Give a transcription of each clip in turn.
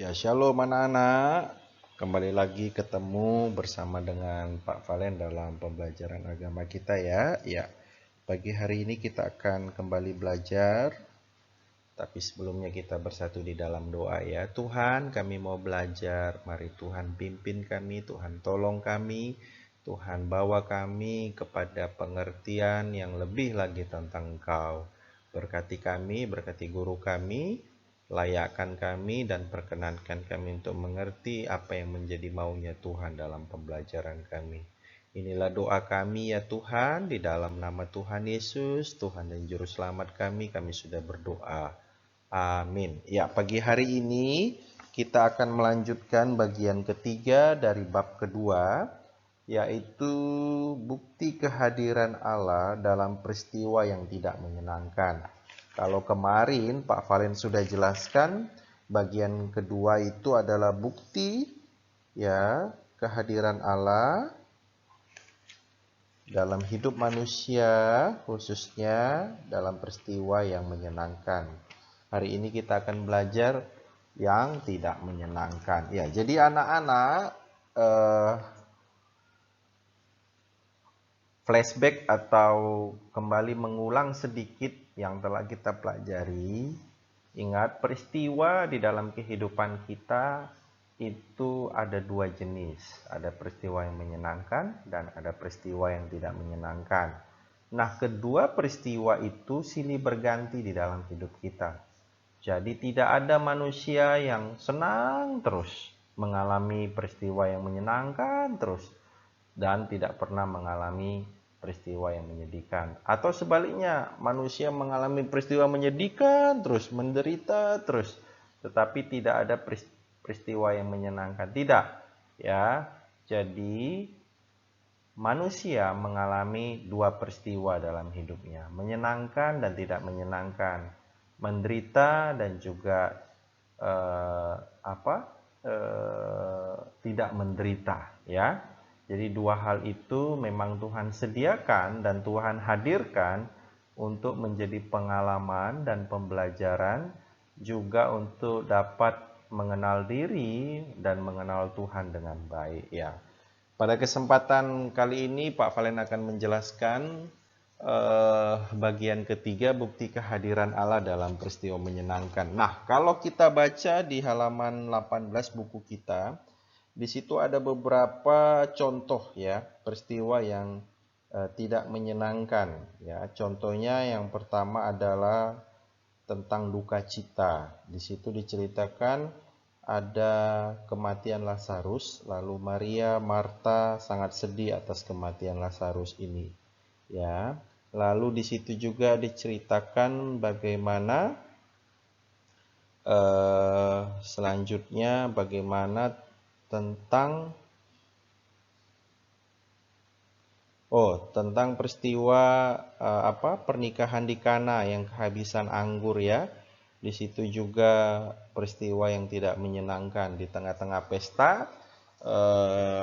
Ya, shalom anak-anak. Kembali lagi ketemu bersama dengan Pak Valen dalam pembelajaran agama kita ya. Ya, pagi hari ini kita akan kembali belajar. Tapi sebelumnya kita bersatu di dalam doa ya. Tuhan, kami mau belajar. Mari Tuhan pimpin kami, Tuhan tolong kami. Tuhan bawa kami kepada pengertian yang lebih lagi tentang Engkau. Berkati kami, berkati guru kami. Layakkan kami dan perkenankan kami untuk mengerti apa yang menjadi maunya Tuhan dalam pembelajaran kami. Inilah doa kami ya Tuhan, di dalam nama Tuhan Yesus, Tuhan dan Juru Selamat kami sudah berdoa. Amin. Ya, pagi hari ini kita akan melanjutkan bagian ketiga dari bab kedua, yaitu bukti kehadiran Allah dalam peristiwa yang tidak menyenangkan. Kalau kemarin Pak Valen sudah jelaskan, bagian kedua itu adalah bukti ya kehadiran Allah dalam hidup manusia, khususnya dalam peristiwa yang menyenangkan. Hari ini kita akan belajar yang tidak menyenangkan. Ya, jadi anak-anak flashback atau kembali mengulang sedikit yang telah kita pelajari. Ingat, peristiwa di dalam kehidupan kita itu ada dua jenis. Ada peristiwa yang menyenangkan dan ada peristiwa yang tidak menyenangkan. Nah, kedua peristiwa itu silih berganti di dalam hidup kita. Jadi tidak ada manusia yang senang terus mengalami peristiwa yang menyenangkan terus dan tidak pernah mengalami peristiwa yang menyedihkan. Atau sebaliknya, manusia mengalami peristiwa menyedihkan terus, menderita terus, tetapi tidak ada peristiwa yang menyenangkan. Tidak, ya. Jadi manusia mengalami dua peristiwa dalam hidupnya, menyenangkan dan tidak menyenangkan, menderita dan juga tidak menderita, ya. Jadi dua hal itu memang Tuhan sediakan dan Tuhan hadirkan untuk menjadi pengalaman dan pembelajaran, juga untuk dapat mengenal diri dan mengenal Tuhan dengan baik ya. Pada kesempatan kali ini Pak Valen akan menjelaskan bagian ketiga, bukti kehadiran Allah dalam peristiwa menyenangkan. Nah, kalau kita baca di halaman 18 buku kita, di situ ada beberapa contoh ya peristiwa yang tidak menyenangkan ya. Contohnya yang pertama adalah tentang duka cita. Di situ diceritakan ada kematian Lazarus, lalu Maria, Marta sangat sedih atas kematian Lazarus ini. Ya. Lalu di situ juga diceritakan bagaimana selanjutnya bagaimana tentang tentang peristiwa pernikahan di Kana yang kehabisan anggur ya. Di situ juga peristiwa yang tidak menyenangkan, di tengah-tengah pesta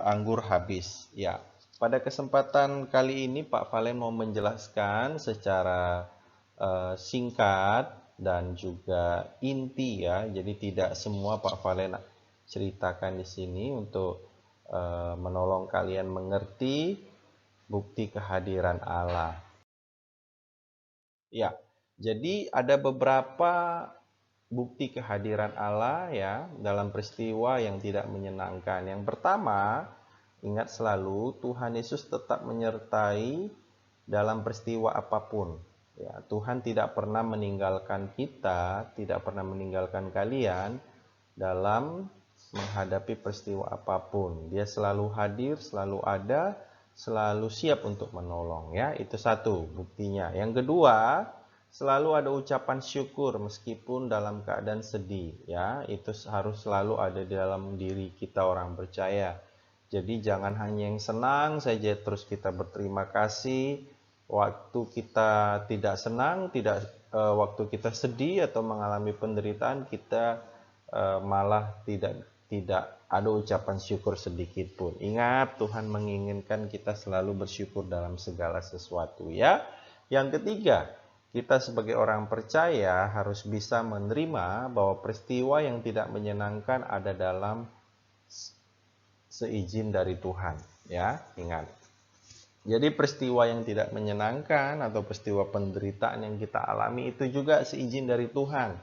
anggur habis ya. Pada kesempatan kali ini Pak Valen mau menjelaskan secara singkat dan juga inti ya. Jadi tidak semua Pak Valen ceritakan di sini untuk menolong kalian mengerti bukti kehadiran Allah. Ya, jadi ada beberapa bukti kehadiran Allah ya dalam peristiwa yang tidak menyenangkan. Yang pertama, ingat selalu Tuhan Yesus tetap menyertai dalam peristiwa apapun. Ya, Tuhan tidak pernah meninggalkan kita, tidak pernah meninggalkan kalian dalam menghadapi peristiwa apapun. Dia selalu hadir, selalu ada, selalu siap untuk menolong ya. Itu satu buktinya. Yang kedua, selalu ada ucapan syukur meskipun dalam keadaan sedih ya. Itu harus selalu ada di dalam diri kita orang percaya. Jadi jangan hanya yang senang saja terus kita berterima kasih. Waktu kita tidak senang, waktu kita sedih atau mengalami penderitaan, kita malah tidak ada ucapan syukur sedikit pun. Ingat, Tuhan menginginkan kita selalu bersyukur dalam segala sesuatu ya. Yang ketiga, kita sebagai orang percaya harus bisa menerima bahwa peristiwa yang tidak menyenangkan ada dalam seizin dari Tuhan, ya, ingat. Jadi peristiwa yang tidak menyenangkan atau peristiwa penderitaan yang kita alami itu juga seizin dari Tuhan.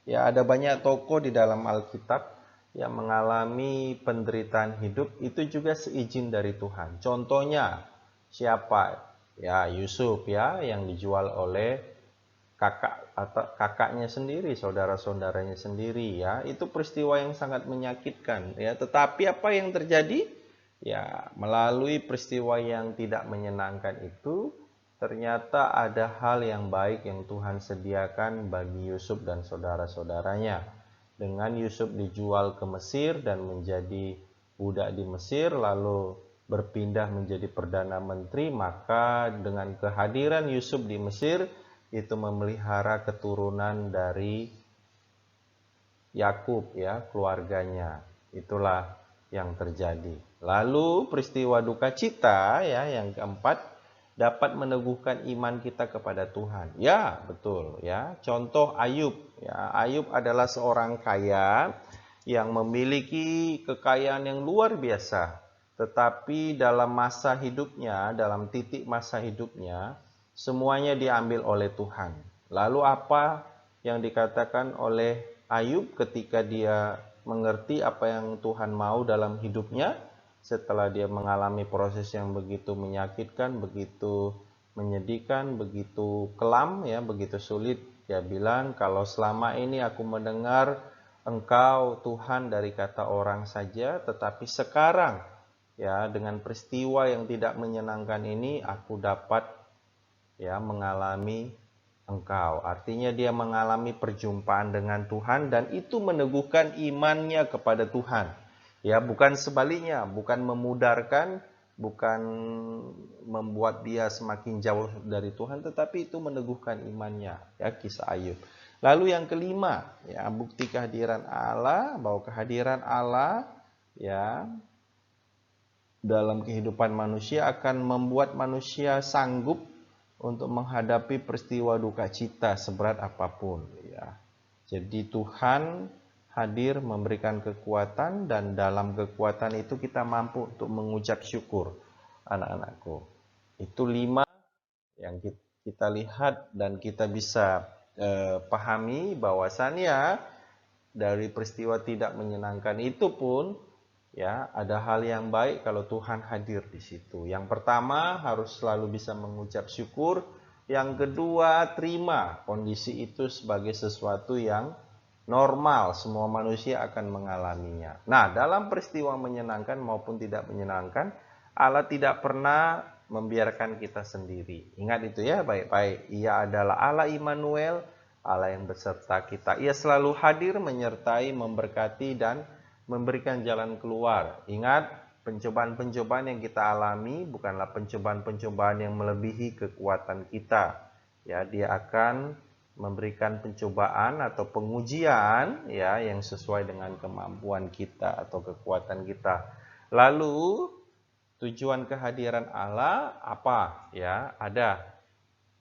Ya, ada banyak tokoh di dalam Alkitab yang mengalami penderitaan hidup itu juga seizin dari Tuhan. Contohnya siapa? Ya, Yusuf ya, yang dijual oleh kakak atau kakaknya sendiri, saudara-saudaranya sendiri ya. Itu peristiwa yang sangat menyakitkan ya. Tetapi apa yang terjadi? Ya, melalui peristiwa yang tidak menyenangkan itu, ternyata ada hal yang baik yang Tuhan sediakan bagi Yusuf dan saudara-saudaranya. Dengan Yusuf dijual ke Mesir dan menjadi budak di Mesir, lalu berpindah menjadi perdana menteri, maka dengan kehadiran Yusuf di Mesir, itu memelihara keturunan dari Yakub ya, keluarganya. Itulah yang terjadi. Lalu peristiwa duka cita ya yang keempat, dapat meneguhkan iman kita kepada Tuhan. Ya, betul ya. Contoh Ayub ya. Ayub adalah seorang kaya yang memiliki kekayaan yang luar biasa. Tetapi dalam masa hidupnya, dalam titik masa hidupnya, semuanya diambil oleh Tuhan. Lalu apa yang dikatakan oleh Ayub ketika dia mengerti apa yang Tuhan mau dalam hidupnya? Setelah dia mengalami proses yang begitu menyakitkan, begitu menyedihkan, begitu kelam ya, begitu sulit, dia bilang, kalau selama ini aku mendengar Engkau Tuhan dari kata orang saja, tetapi sekarang ya dengan peristiwa yang tidak menyenangkan ini aku dapat ya mengalami Engkau. Artinya dia mengalami perjumpaan dengan Tuhan dan itu meneguhkan imannya kepada Tuhan. Ya, bukan sebaliknya, bukan memudarkan, bukan membuat dia semakin jauh dari Tuhan, tetapi itu meneguhkan imannya. Ya, kisah Ayub. Lalu yang kelima, ya, bukti kehadiran Allah, bahwa kehadiran Allah ya dalam kehidupan manusia akan membuat manusia sanggup untuk menghadapi peristiwa duka cita seberat apapun ya. Jadi Tuhan hadir memberikan kekuatan dan dalam kekuatan itu kita mampu untuk mengucap syukur, anak-anakku. Itu 5 yang kita lihat dan kita bisa pahami bahwasannya dari peristiwa tidak menyenangkan itu pun ya, ada hal yang baik kalau Tuhan hadir di situ. Yang pertama, harus selalu bisa mengucap syukur. Yang kedua, terima kondisi itu sebagai sesuatu yang normal. Semua manusia akan mengalaminya. Nah, dalam peristiwa menyenangkan maupun tidak menyenangkan, Allah tidak pernah membiarkan kita sendiri. Ingat itu ya, baik-baik. Ia adalah Allah Immanuel, Allah yang beserta kita. Ia selalu hadir, menyertai, memberkati, dan memberikan jalan keluar. Ingat, pencobaan-pencobaan yang kita alami bukanlah pencobaan-pencobaan yang melebihi kekuatan kita. Ya, dia akan memberikan pencobaan atau pengujian ya yang sesuai dengan kemampuan kita atau kekuatan kita. Lalu tujuan kehadiran Allah apa? Ya, ada.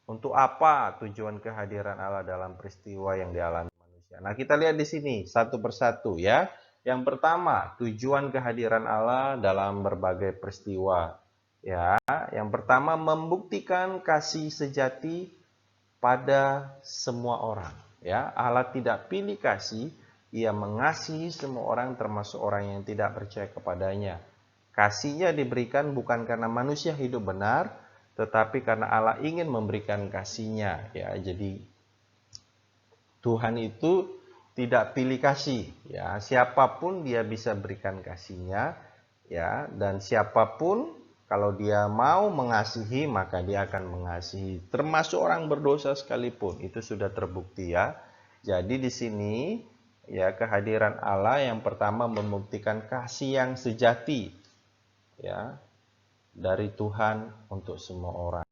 Untuk apa tujuan kehadiran Allah dalam peristiwa yang dialami manusia? Nah, kita lihat di sini satu persatu ya. Yang pertama, tujuan kehadiran Allah dalam berbagai peristiwa. Ya, yang pertama membuktikan kasih sejati pada semua orang. Ya, Allah tidak pilih kasih, Ia mengasihi semua orang termasuk orang yang tidak percaya kepadanya. Kasihnya diberikan bukan karena manusia hidup benar, tetapi karena Allah ingin memberikan kasihnya. Ya, jadi Tuhan itu tidak pilih kasih. Ya, siapapun Dia bisa berikan kasihnya. Ya, dan siapapun kalau dia mau mengasihi maka dia akan mengasihi, termasuk orang berdosa sekalipun. Itu sudah terbukti ya. Jadi di sini ya kehadiran Allah yang pertama membuktikan kasih yang sejati ya dari Tuhan untuk semua orang.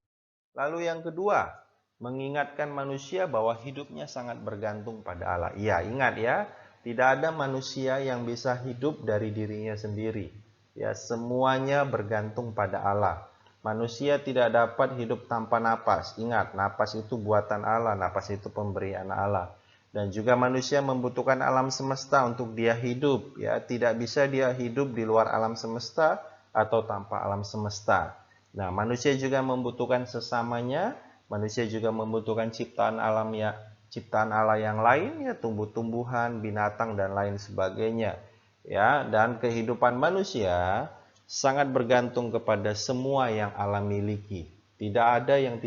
Lalu yang kedua, mengingatkan manusia bahwa hidupnya sangat bergantung pada Allah. Iya, ingat ya, tidak ada manusia yang bisa hidup dari dirinya sendiri. Ya, semuanya bergantung pada Allah. Manusia tidak dapat hidup tanpa napas. Ingat, napas itu buatan Allah, napas itu pemberian Allah. Dan juga manusia membutuhkan alam semesta untuk dia hidup, ya. Tidak bisa dia hidup di luar alam semesta atau tanpa alam semesta. Nah, manusia juga membutuhkan sesamanya, manusia juga membutuhkan ciptaan alam ya, ciptaan Allah yang lain, ya, tumbuh-tumbuhan, binatang dan lain sebagainya. Ya, dan kehidupan manusia sangat bergantung kepada semua yang Allah miliki. Tidak ada yang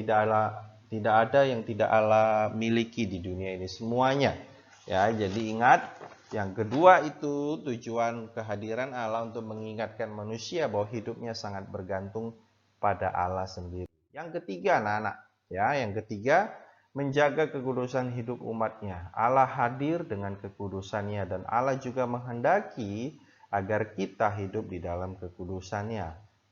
tidak Allah miliki di dunia ini, semuanya. Ya, jadi ingat, yang kedua itu tujuan kehadiran Allah untuk mengingatkan manusia bahwa hidupnya sangat bergantung pada Allah sendiri. Yang ketiga, anak-anak, ya, yang ketiga, menjaga kekudusan hidup umatnya. Allah hadir dengan kekudusannya dan Allah juga menghendaki agar kita hidup di dalam kekudusannya,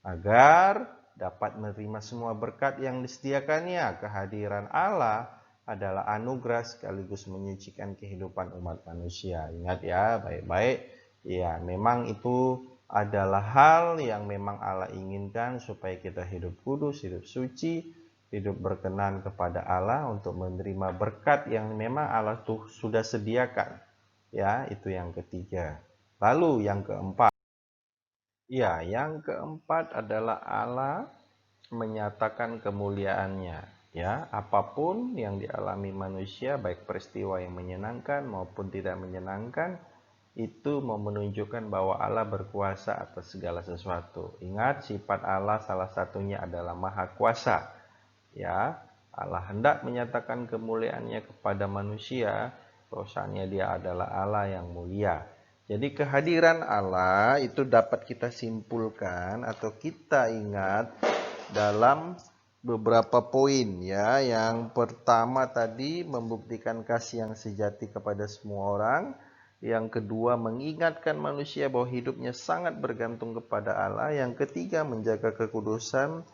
agar dapat menerima semua berkat yang disediakannya. Kehadiran Allah adalah anugerah sekaligus menyucikan kehidupan umat manusia. Ingat ya, baik-baik. Ya, memang itu adalah hal yang memang Allah inginkan supaya kita hidup kudus, hidup suci, hidup berkenan kepada Allah untuk menerima berkat yang memang Allah tuh sudah sediakan. Ya, itu yang ketiga. Lalu yang keempat. Ya, yang keempat adalah Allah menyatakan kemuliaannya. Ya, apapun yang dialami manusia, baik peristiwa yang menyenangkan maupun tidak menyenangkan, itu mau menunjukkan bahwa Allah berkuasa atas segala sesuatu. Ingat, sifat Allah salah satunya adalah maha kuasa. Ya, Allah hendak menyatakan kemuliaannya kepada manusia, bahwasanya dia adalah Allah yang mulia. Jadi kehadiran Allah itu dapat kita simpulkan atau kita ingat dalam beberapa poin, ya. Yang pertama tadi membuktikan kasih yang sejati kepada semua orang. Yang kedua mengingatkan manusia bahwa hidupnya sangat bergantung kepada Allah. Yang ketiga menjaga kekudusan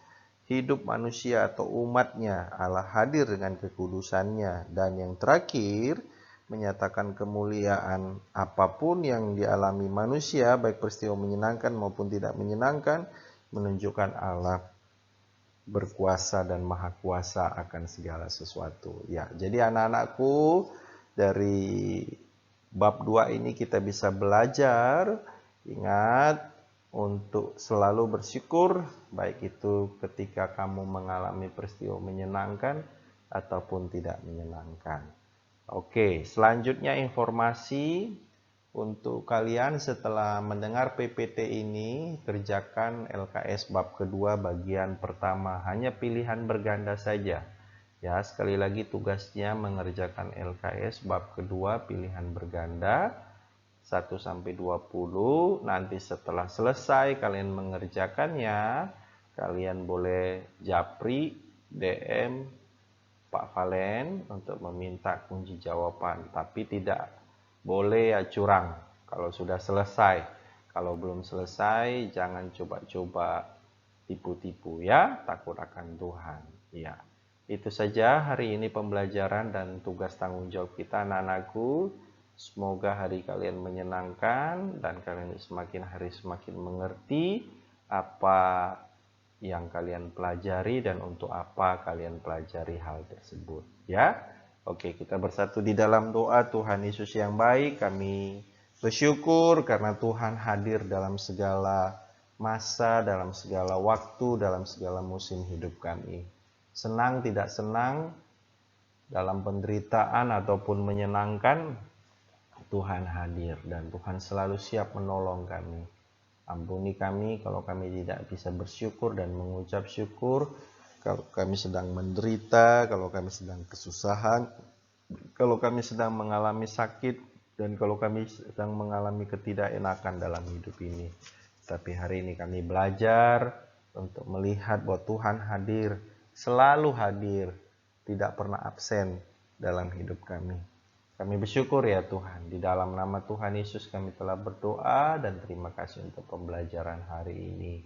hidup manusia atau umatnya. Allah hadir dengan kekudusannya. Dan yang terakhir menyatakan kemuliaan apapun yang dialami manusia, baik peristiwa menyenangkan maupun tidak menyenangkan, menunjukkan Allah berkuasa dan maha kuasa akan segala sesuatu. Ya, jadi anak-anakku, dari bab 2 ini kita bisa belajar, ingat, untuk selalu bersyukur, baik itu ketika kamu mengalami peristiwa menyenangkan ataupun tidak menyenangkan. Oke, selanjutnya informasi untuk kalian setelah mendengar PPT ini, kerjakan LKS bab kedua bagian pertama, hanya pilihan berganda saja. Ya, sekali lagi tugasnya mengerjakan LKS bab kedua pilihan berganda 1-20. Nanti setelah selesai kalian mengerjakannya, kalian boleh japri DM Pak Valen untuk meminta kunci jawaban, tapi tidak boleh ya curang kalau sudah selesai. Kalau belum selesai jangan coba-coba tipu-tipu, ya, takut akan Tuhan. Ya, itu saja hari ini pembelajaran dan tugas tanggung jawab kita, anak-anakku. Semoga hari kalian menyenangkan dan kalian semakin hari semakin mengerti apa yang kalian pelajari dan untuk apa kalian pelajari hal tersebut, ya. Oke, kita bersatu di dalam doa. Tuhan Yesus yang baik, kami bersyukur karena Tuhan hadir dalam segala masa, dalam segala waktu, dalam segala musim hidup kami. Senang tidak senang, dalam penderitaan ataupun menyenangkan, Tuhan hadir dan Tuhan selalu siap menolong kami. Ampuni kami kalau kami tidak bisa bersyukur dan mengucap syukur, kalau kami sedang menderita, kalau kami sedang kesusahan, kalau kami sedang mengalami sakit, dan kalau kami sedang mengalami ketidakenakan dalam hidup ini. Tapi hari ini kami belajar untuk melihat bahwa Tuhan hadir, selalu hadir, tidak pernah absen dalam hidup kami. Kami bersyukur ya Tuhan, di dalam nama Tuhan Yesus kami telah berdoa dan terima kasih untuk pembelajaran hari ini.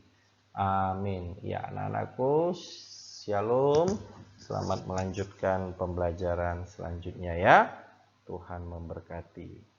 Amin. Ya anak-anakku, shalom. Selamat melanjutkan pembelajaran selanjutnya ya. Tuhan memberkati.